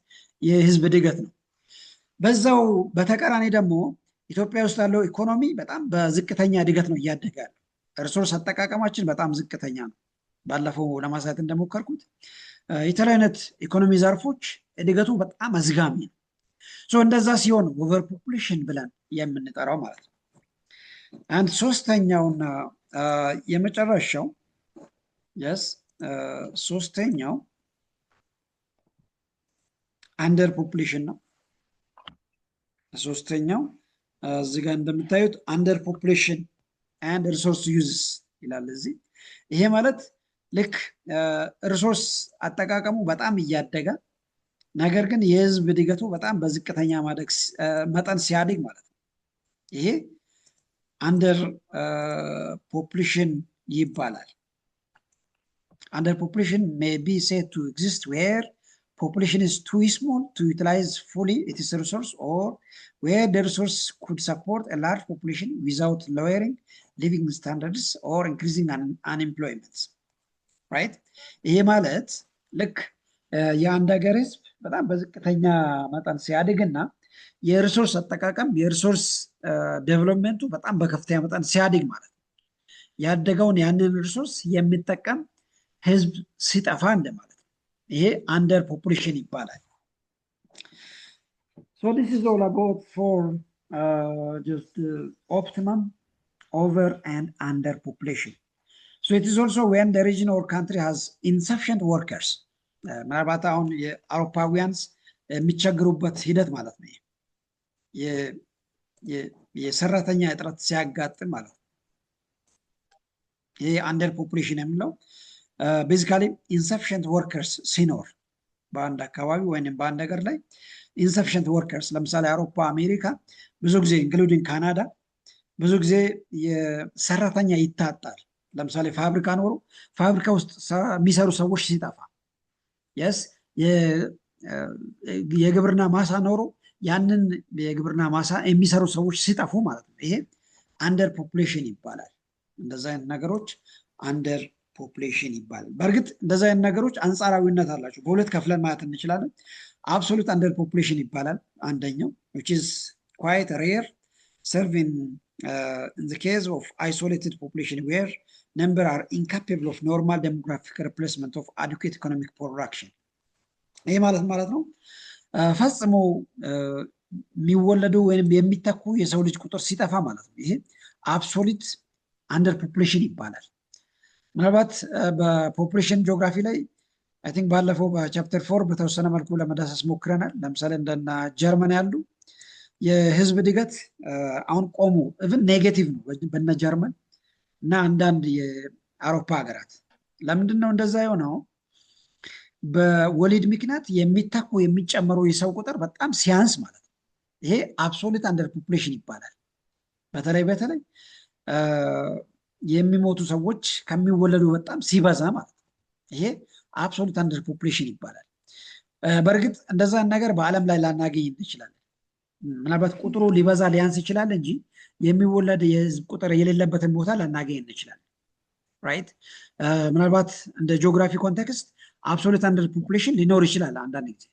የህዝብ እድገት ነው። በዛው በተቃራኒ ደግሞ ኢትዮጵያ ውስጥ ያለው ኢኮኖሚ በጣም በዝቅተኛ እድገት ነው እያደገ ያለው። ሪሶርስ አጠቃቀማችን በጣም ዝቅተኛ ነው። ባለፈው ለማሳየት እንደሞከርኩት የተለያዩ አይነት ኢኮኖሚ ዘርፎች እድገቱ በጣም አዝጋሚ ነው። እንደዛ ሲሆን ኦቨር ፖፑሌሽን ብለን የምንጠራው ማለት ነው። አንድ ሶስተኛውና የመጨረሻው ሶስተኛው አንደር ፖፑሌሽን ነው። ሶስተኛው እዚህ ጋር እንደምታዩት አንደር ፖፑሌሽን አንድ ሪሶርስ ዩዝስ ይላል እዚህ። ይሄ ማለት ልክ ሪሶርስ አጠቃቀሙ በጣም እያደገ ነገር ግን የህዝብ እድገቱ በጣም በዝቅተኛ መጠን ሲያድግ ማለት ነው። ይሄ አንደር ፖፑሌሽን ይባላል። አንደር ፖፑሌሽን may be said to exist where population is too small to utilize fully its resource or where the resource could support a large population without lowering living standards or increasing unemployment. right? ይሄ ማለት ልክ የአንድ ሀገር ህዝብ በጣም በዝቅተኛ መጠን ሲያድግና የሪሶርስ አጠቃቀም የሪሶርስ ዴቨሎፕመንቱ በጣም በከፍተኛ መጠን ሲያድግ ማለት ነው። ያደገውን ያንን ሪሶርስ የሚጠቀም ህዝብ ሲጠፋ እንደማለት ነው። ይሄ አንደር ፖፑሌሽን ይባላል። So this is all about for just optimum, over and under population. So it is also when the region or country has insufficient workers. ምናልባት አሁን የአውሮፓውያንስ የሚቸግሩበት ሂደት ማለት ነው። የሰራተኛ እጥረት ሲያጋጥም ማለት ነው። ይሄ አንደር ፖፑሌሽን የሚለው ቤዚካሊ ኢንሰፊሽንት ወርከርስ ሲኖር በአንድ አካባቢ ወይም በአንድ ሀገር ላይ ኢንሰፊሽንት ወርከርስ፣ ለምሳሌ አውሮፓ፣ አሜሪካ ብዙ ጊዜ ኢንክሉዲንግ ካናዳ ብዙ ጊዜ የሰራተኛ ይታጣል። ለምሳሌ ፋብሪካ ኖሮ ፋብሪካ ውስጥ የሚሰሩ ሰዎች ሲጠፋ፣ የስ የግብርና ማሳ ኖሮ ያንን የግብርና ማሳ የሚሰሩ ሰዎች ሲጠፉ ማለት ነው። ይሄ አንደር ፖፑሌሽን ይባላል። እንደዛ አይነት ነገሮች አንደር ፖፑሌሽን ይባላል። በእርግጥ እንደዚህ አይነት ነገሮች አንጻራዊነት አላቸው። በሁለት ከፍለን ማለት እንችላለን። አብሶሉት አንደር ፖፑሌሽን ይባላል አንደኛው which is quite rare serve in the case of isolated population where number are incapable of normal demographic replacement of adequate economic production። ይሄ ማለት ነው ፈጽሞ የሚወለዱ ወይም የሚተኩ የሰው ልጅ ቁጥር ሲጠፋ ማለት ነው። ይሄ አብሶሉት አንደር ፖፑሌሽን ይባላል። ምናልባት በፖፑሌሽን ጂኦግራፊ ላይ አይ ቲንክ ባለፈው በቻፕተር 4 በተወሰነ መልኩ ለመዳሰስ ሞክረናል። ለምሳሌ እንደና ጀርመን ያሉ የህዝብ እድገት አሁን ቆሙ፣ ኢቭን ኔጌቲቭ ነው በነ ጀርመን እና አንዳንድ የአውሮፓ ሀገራት። ለምንድን ነው እንደዛ የሆነው? በወሊድ ምክንያት የሚተኩ የሚጨመሩ የሰው ቁጥር በጣም ሲያንስ ማለት ነው። ይሄ አብሶሉት አንደር ፖፑሌሽን ይባላል። በተለይ የሚሞቱ ሰዎች ከሚወለዱ በጣም ሲበዛ ማለት ነው። ይሄ አብሶሉት አንደር ፖፑሌሽን ይባላል። በእርግጥ እንደዛ ነገር በዓለም ላይ ላናገኝ እንችላለን። ምናልባት ቁጥሩ ሊበዛ ሊያንስ ይችላል እንጂ የሚወለድ የህዝብ ቁጥር የሌለበትን ቦታ ላናገኝ እንችላለን። ራይት። ምናልባት እንደ ጂኦግራፊ ኮንቴክስት አብሶሉት አንደር ፖፑሌሽን ሊኖር ይችላል አንዳንድ ጊዜ።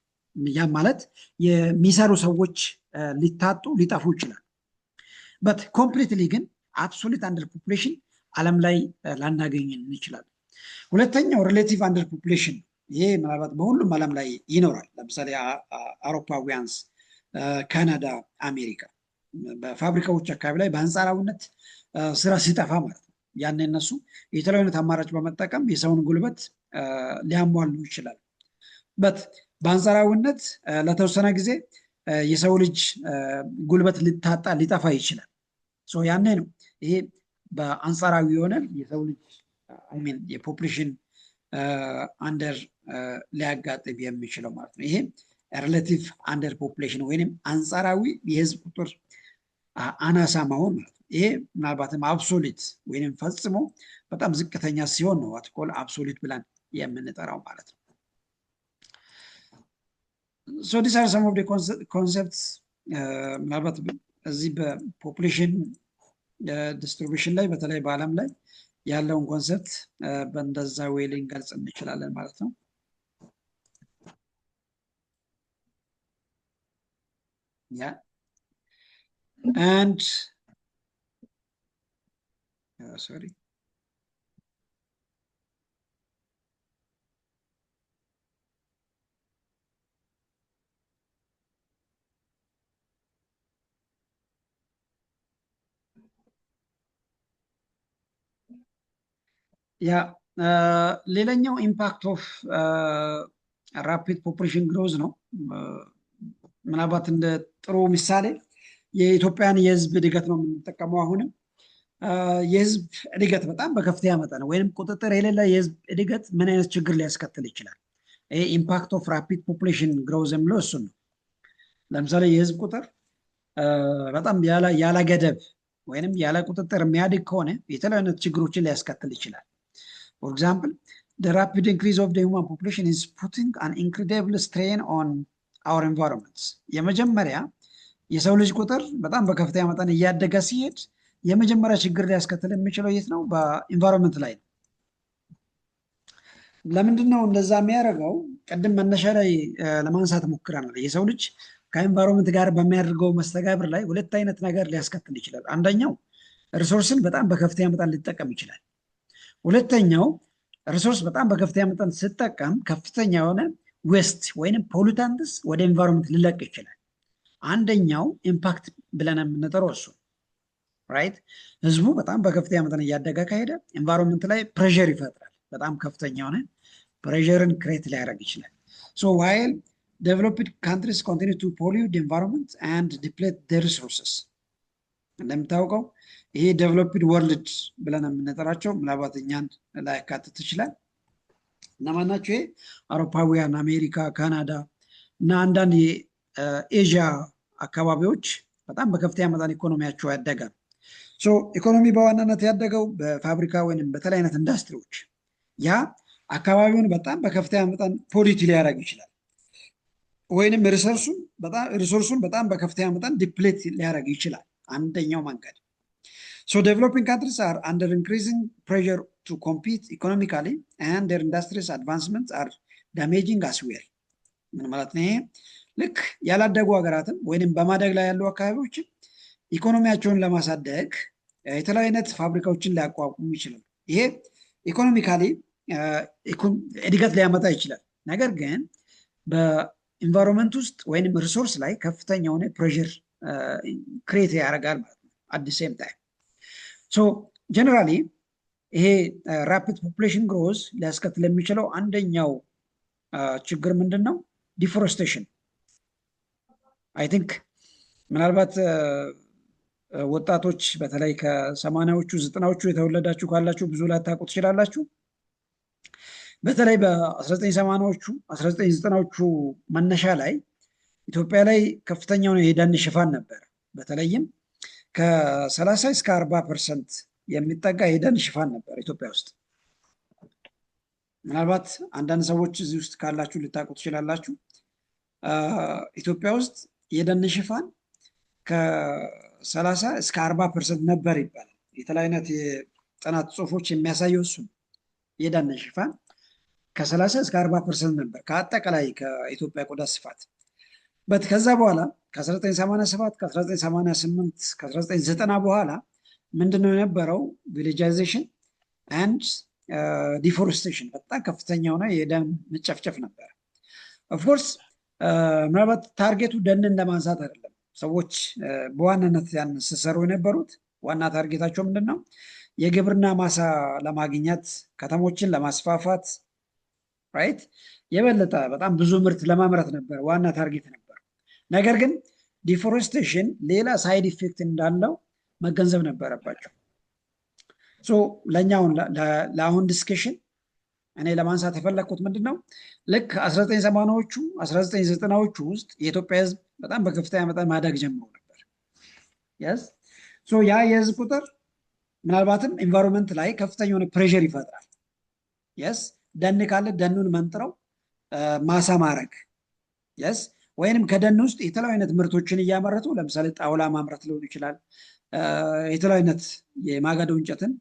ያም ማለት የሚሰሩ ሰዎች ሊታጡ ሊጠፉ ይችላል። በት ኮምፕሊትሊ ግን አብሶሉት አንደር ፖፑሌሽን ዓለም ላይ ላናገኝ እንችላለን። ሁለተኛው ሪሌቲቭ አንደር ፖፑሌሽን። ይሄ ምናልባት በሁሉም ዓለም ላይ ይኖራል። ለምሳሌ አውሮፓውያንስ፣ ካናዳ፣ አሜሪካ በፋብሪካዎች አካባቢ ላይ በአንጻራዊነት ስራ ሲጠፋ ማለት ነው። ያን እነሱ የተለያዩ አይነት አማራጭ በመጠቀም የሰውን ጉልበት ሊያሟሉ ይችላል። በት በአንጻራዊነት ለተወሰነ ጊዜ የሰው ልጅ ጉልበት ሊጠፋ ይችላል። ያኔ ነው ይሄ በአንጻራዊ የሆነ የሰው ልጅ የፖፑሌሽን አንደር ሊያጋጥም የሚችለው ማለት ነው። ይሄ ሪሌቲቭ አንደር ፖፑሌሽን ወይም አንጻራዊ የህዝብ ቁጥር አናሳ መሆን ማለት ነው። ይሄ ምናልባትም አብሶሉት ወይም ፈጽሞ በጣም ዝቅተኛ ሲሆን ነው ዋትኮል አብሶሉት ብለን የምንጠራው ማለት ነው። these are some of the concepts ምናልባት እዚህ በፖፑሌሽን ዲስትሪቢዩሽን ላይ በተለይ በዓለም ላይ ያለውን ኮንሰፕት በእንደዛ ወይ ልንገልጽ እንችላለን ማለት ነው። and sorry ሌላኛው ኢምፓክት ኦፍ ራፒድ ፖፑሌሽን ግሮዝ ነው። ምናልባት እንደ ጥሩ ምሳሌ የኢትዮጵያን የህዝብ እድገት ነው የምንጠቀመው። አሁንም የህዝብ እድገት በጣም በከፍተኛ መጠን ወይም ቁጥጥር የሌለ የህዝብ እድገት ምን አይነት ችግር ሊያስከትል ይችላል? ይሄ ኢምፓክት ኦፍ ራፒድ ፖፑሌሽን ግሮዝ የሚለው እሱን ነው። ለምሳሌ የህዝብ ቁጥር በጣም ያለ ገደብ ወይም ያለ ቁጥጥር የሚያድግ ከሆነ የተለያዩ አይነት ችግሮችን ሊያስከትል ይችላል። For example, the rapid increase of the human population is putting an incredible strain on our environments. የመጀመሪያ የሰው ልጅ ቁጥር በጣም በከፍተኛ መጠን እያደገ ሲሄድ የመጀመሪያ ችግር ሊያስከትል የሚችለው የት ነው? በኢንቫይሮንመንት ላይ ነው። ለምንድን ነው እንደዛ የሚያደርገው? ቅድም መነሻ ላይ ለማንሳት ሞክረናል። የሰው ልጅ ከኢንቫይሮንመንት ጋር በሚያደርገው መስተጋብር ላይ ሁለት አይነት ነገር ሊያስከትል ይችላል። አንደኛው ሪሶርስን በጣም በከፍተኛ መጠን ሊጠቀም ይችላል። ሁለተኛው ሪሶርስ በጣም በከፍተኛ መጠን ሲጠቀም ከፍተኛ የሆነ ዌስት ወይም ፖሉታንትስ ወደ ኢንቫይሮንመንት ሊለቅ ይችላል። አንደኛው ኢምፓክት ብለን የምንጠራው እሱ ራይት። ህዝቡ በጣም በከፍተኛ መጠን እያደገ ከሄደ ኢንቫይሮንመንት ላይ ፕሬሸር ይፈጥራል። በጣም ከፍተኛ የሆነ ፕሬሸርን ክሬት ሊያደርግ ይችላል። while developed countries continue to pollute the environment and deplete their resources. እንደምታውቀው ይሄ ዴቨሎፕድ ወርልድ ብለን የምንጠራቸው ምናልባት እኛን ላያካትት ይችላል። እነማናቸው? ይሄ አውሮፓውያን፣ አሜሪካ፣ ካናዳ እና አንዳንድ የኤዥያ አካባቢዎች በጣም በከፍተኛ መጠን ኢኮኖሚያቸው ያደጋል። ኢኮኖሚ በዋናነት ያደገው በፋብሪካ ወይም በተለያዩ አይነት ኢንዱስትሪዎች ያ አካባቢውን በጣም በከፍተኛ መጠን ፖሊቲ ሊያደርግ ይችላል። ወይንም ሪሶርሱን በጣም በከፍተኛ መጠን ዲፕሌት ሊያደርግ ይችላል። አንደኛው መንገድ So developing countries are under increasing pressure to compete economically and their industries advancements are damaging as well. ምን ማለት ነው? ልክ ያላደጉ ሀገራትም ወይንም በማደግ ላይ ያሉ አካባቢዎች ኢኮኖሚያቸውን ለማሳደግ የተለያዩ አይነት ፋብሪካዎችን ሊያቋቁሙ ይችላሉ። ይሄ ኢኮኖሚካሊ እድገት ሊያመጣ ይችላል። ነገር ግን በኢንቫይሮንመንት ውስጥ ወይንም ሪሶርስ ላይ ከፍተኛ የሆነ ፕሬሸር ክሬት ያደርጋል ማለት ነው። አት ዲ ሴም ታይም ሶ ጀነራሊ ይሄ ራፒድ ፖፑሌሽን ግሮዝ ሊያስከትል የሚችለው አንደኛው ችግር ምንድን ነው? ዲፎረስቴሽን። አይ ቲንክ ምናልባት ወጣቶች በተለይ ከ80ዎቹ 90ዎቹ የተወለዳችሁ ካላችሁ ብዙ ላታውቁ ትችላላችሁ። በተለይ በ1980ዎቹ 1990ዎቹ መነሻ ላይ ኢትዮጵያ ላይ ከፍተኛውን የደን ሽፋን ነበር። በተለይም ከ30 እስከ 40% የሚጠጋ የደን ሽፋን ነበር ኢትዮጵያ ውስጥ። ምናልባት አንዳንድ ሰዎች እዚህ ውስጥ ካላችሁ ልታውቁ ትችላላችሁ። ኢትዮጵያ ውስጥ የደን ሽፋን ከ30 እስከ 40% ነበር ይባላል። የተለያዩ አይነት የጥናት ጽሁፎች የሚያሳየው እሱ የደን ሽፋን ከ30 እስከ 40% ነበር ከአጠቃላይ ከኢትዮጵያ ቆዳ ስፋት። ከዛ በኋላ ከ1987 ከ1988 ከ1990 በኋላ ምንድነው የነበረው? ቪሌጃይዜሽን አንድ ዲፎረስቴሽን፣ በጣም ከፍተኛ የሆነ የደን መጨፍጨፍ ነበር። ኦፍኮርስ ምናልባት ታርጌቱ ደንን ለማንሳት አይደለም። ሰዎች በዋናነት ያን ሲሰሩ የነበሩት ዋና ታርጌታቸው ምንድን ነው? የግብርና ማሳ ለማግኘት፣ ከተሞችን ለማስፋፋት፣ ራይት፣ የበለጠ በጣም ብዙ ምርት ለማምረት ነበር ዋና ታርጌት ነበር። ነገር ግን ዲፎረስቴሽን ሌላ ሳይድ ኢፌክት እንዳለው መገንዘብ ነበረባቸው። ለአሁን ዲስከሽን እኔ ለማንሳት የፈለግኩት ምንድን ነው? ልክ 1980ዎቹ 1990ዎቹ ውስጥ የኢትዮጵያ ህዝብ በጣም በከፍተኛ መጠን ማደግ ጀምሮ ነበር። ያ የህዝብ ቁጥር ምናልባትም ኢንቫይሮንመንት ላይ ከፍተኛ የሆነ ፕሬሸር ይፈጥራል። ደን ካለ ደኑን መንጥረው ማሳ ማድረግ፣ ወይንም ከደን ውስጥ የተለያዩ አይነት ምርቶችን እያመረቱ ለምሳሌ ጣውላ ማምረት ሊሆን ይችላል። የተለያዩ አይነት የማገዶ እንጨትን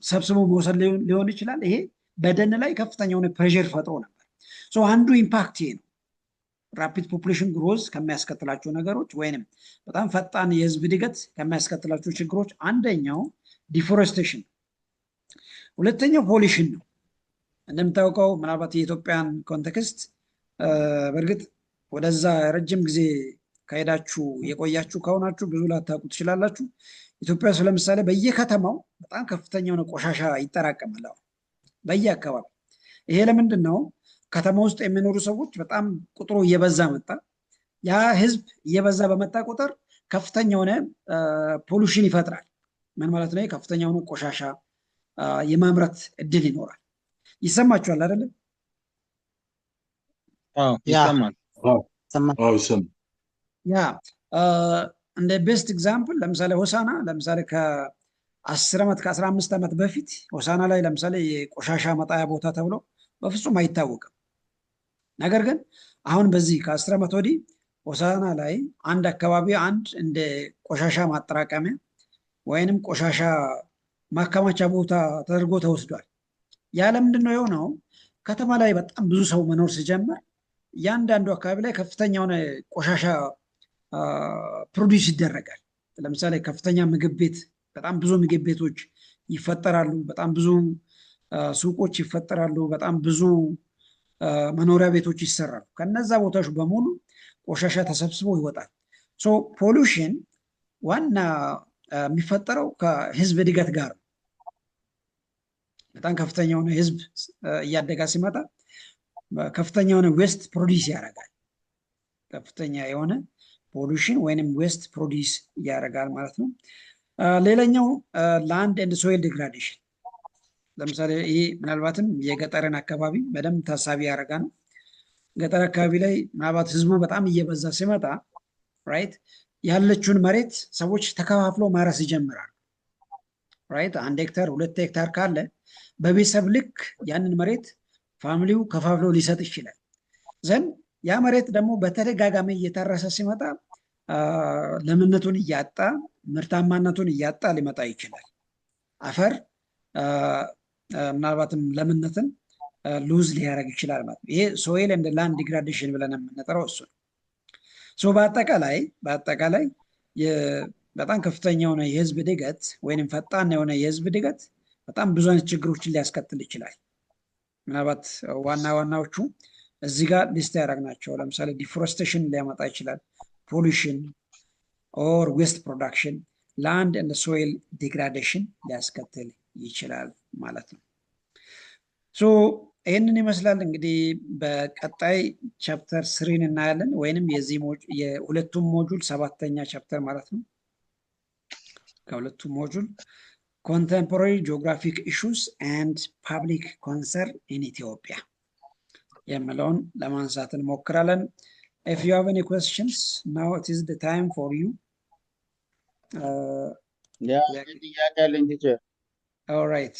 ሰብስቦ መውሰድ ሊሆን ይችላል። ይሄ በደን ላይ ከፍተኛ የሆነ ፕሬሸር ፈጥሮ ነበር። አንዱ ኢምፓክት ይሄ ነው። ራፒድ ፖፑሌሽን ግሮዝ ከሚያስከትላቸው ነገሮች ወይንም በጣም ፈጣን የህዝብ እድገት ከሚያስከትላቸው ችግሮች አንደኛው ዲፎረስቴሽን፣ ሁለተኛው ፖሊሽን ነው። እንደምታውቀው ምናልባት የኢትዮጵያን ኮንቴክስት በእርግጥ ወደዛ ረጅም ጊዜ ከሄዳችሁ የቆያችሁ ከሆናችሁ ብዙ ላታውቁ ትችላላችሁ። ኢትዮጵያ ውስጥ ለምሳሌ በየከተማው በጣም ከፍተኛ የሆነ ቆሻሻ ይጠራቀማል በየአካባቢ። ይሄ ለምንድን ነው? ከተማ ውስጥ የሚኖሩ ሰዎች በጣም ቁጥሩ እየበዛ መጣ። ያ ህዝብ እየበዛ በመጣ ቁጥር ከፍተኛ የሆነ ፖሉሽን ይፈጥራል። ምን ማለት ነው? ከፍተኛ የሆነ ቆሻሻ የማምረት እድል ይኖራል። ይሰማችኋል አይደለም? ይሰማል። እንደ ቤስት ኤግዛምፕል ለምሳሌ ሆሳና፣ ለምሳሌ ከ10 ዓመት ከ15 ዓመት በፊት ሆሳና ላይ ለምሳሌ የቆሻሻ መጣያ ቦታ ተብሎ በፍጹም አይታወቅም። ነገር ግን አሁን በዚህ ከ10 ዓመት ወዲህ ሆሳና ላይ አንድ አካባቢ አንድ እንደ ቆሻሻ ማጠራቀሚያ ወይንም ቆሻሻ ማከማቻ ቦታ ተደርጎ ተወስዷል። ያ ለምንድን ነው የሆነው? ከተማ ላይ በጣም ብዙ ሰው መኖር ሲጀምር እያንዳንዱ አካባቢ ላይ ከፍተኛ የሆነ ቆሻሻ ፕሮዲስ ይደረጋል። ለምሳሌ ከፍተኛ ምግብ ቤት፣ በጣም ብዙ ምግብ ቤቶች ይፈጠራሉ። በጣም ብዙ ሱቆች ይፈጠራሉ። በጣም ብዙ መኖሪያ ቤቶች ይሰራሉ። ከነዛ ቦታዎች በሙሉ ቆሻሻ ተሰብስቦ ይወጣል። ፖሉሽን ዋና የሚፈጠረው ከህዝብ እድገት ጋር ነው። በጣም ከፍተኛ የሆነ ህዝብ እያደጋ ሲመጣ ከፍተኛ የሆነ ዌስት ፕሮዲስ ያደርጋል። ከፍተኛ የሆነ ፖሉሽን ወይንም ዌስት ፕሮዲስ ያደርጋል ማለት ነው። ሌላኛው ላንድ ኤንድ ሶይል ዲግራዴሽን። ለምሳሌ ይሄ ምናልባትም የገጠርን አካባቢ በደንብ ታሳቢ ያደረጋ ነው። ገጠር አካባቢ ላይ ምናልባት ህዝቡ በጣም እየበዛ ሲመጣ ራይት ያለችውን መሬት ሰዎች ተከፋፍሎ ማረስ ይጀምራሉ። ራይት 1 ሄክታር 2 ሄክታር ካለ በቤተሰብ ልክ ያንን መሬት ፋሚሊው ከፋፍሎ ሊሰጥ ይችላል። ዘንድ ያ መሬት ደግሞ በተደጋጋሚ እየታረሰ ሲመጣ ለምነቱን እያጣ ምርታማነቱን እያጣ ሊመጣ ይችላል። አፈር ምናልባትም ለምነትን ሉዝ ሊያደርግ ይችላል ማለት ነው። ይሄ ሶይል እንደ ላንድ ዲግራዴሽን ብለን የምንጠራው እሱ ነው። በአጠቃላይ በጣም ከፍተኛ የሆነ የህዝብ እድገት ወይም ፈጣን የሆነ የህዝብ እድገት በጣም ብዙ አይነት ችግሮችን ሊያስከትል ይችላል። ምናልባት ዋናዎቹ እዚህ ጋር ሊስት ያደረግናቸው ለምሳሌ ዲፎረስቴሽን ሊያመጣ ይችላል፣ ፖሊሽን ኦር ዌስት ፕሮዳክሽን፣ ላንድ ኤንድ ሶይል ዲግራዴሽን ሊያስከትል ይችላል ማለት ነው። ይህንን ይመስላል እንግዲህ። በቀጣይ ቻፕተር 3 እናያለን፣ ወይንም የሁለቱም ሞጁል 7ኛ ቻፕተር ማለት ነው። ከሁለቱም ሞጁል ኮንቴምፖራሪ ጂኦግራፊክ ኢሹስ ኤንድ ፐብሊክ ኮንሰርን ኢን ኢትዮጵያ የሚለውን ለማንሳት እንሞክራለን። If you have any questions, now it is the time for you. ጥያቄ አለኝ ቲቸር። All right.